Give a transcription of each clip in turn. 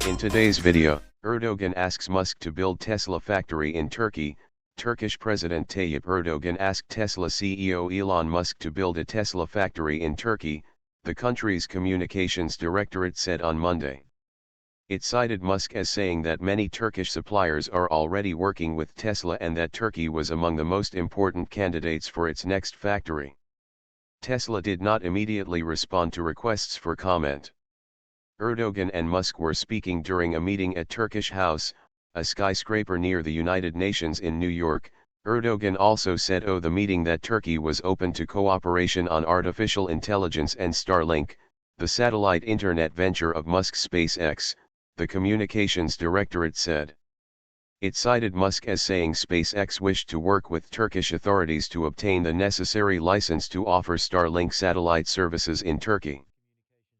In today's video, Erdogan asks Musk to build Tesla factory in Turkey. Turkish President Tayyip Erdogan asked Tesla CEO Elon Musk to build a Tesla factory in Turkey, the country's communications directorate said on Monday. It cited Musk as saying that many Turkish suppliers are already working with Tesla and that Turkey was among the most important candidates for its next factory. Tesla did not immediately respond to requests for comment. Erdogan and Musk were speaking during a meeting at Turkish House, a skyscraper near the United Nations in New York. Erdogan also said of the meeting that Turkey was open to cooperation on artificial intelligence and Starlink, the satellite internet venture of Musk's SpaceX, the communications directorate said. It cited Musk as saying SpaceX wished to work with Turkish authorities to obtain the necessary license to offer Starlink satellite services in Turkey.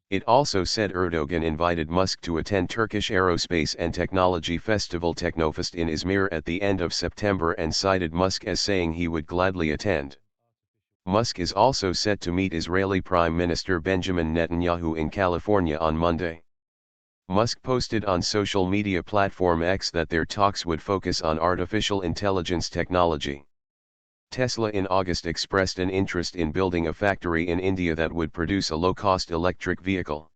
It also said Erdogan invited Musk to attend Turkish Aerospace and Technology Festival Teknofest in Izmir at the end of September and cited Musk as saying he would gladly attend. Musk is also set to meet Israeli Prime Minister Benjamin Netanyahu in California on Monday. Musk posted on social media platform X that their talks would focus on artificial intelligence technology. Tesla in August expressed an interest in building a factory in India that would produce a low-cost electric vehicle.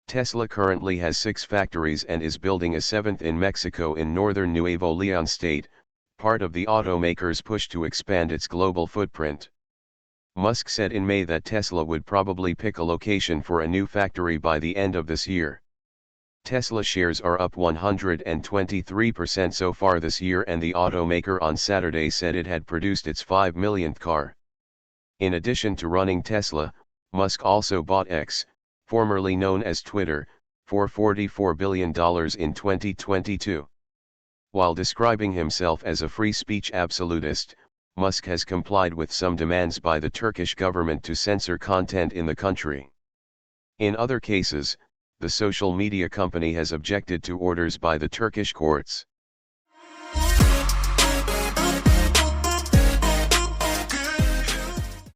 Tesla currently has 6 factories and is building a 7th in Mexico in northern Nuevo León state, part of the automaker's push to expand its global footprint. Musk said in May that Tesla would probably pick a location for a new factory by the end of this year. Tesla shares are up 123% so far this year, and the automaker on Saturday said it had produced its 5 millionth car. In addition to running Tesla, Musk also bought X, formerly known as Twitter, for $44 billion in 2022. While describing himself as a free speech absolutist, Musk has complied with some demands by the Turkish government to censor content in the country. In other cases, the social media company has objected to orders by the Turkish courts.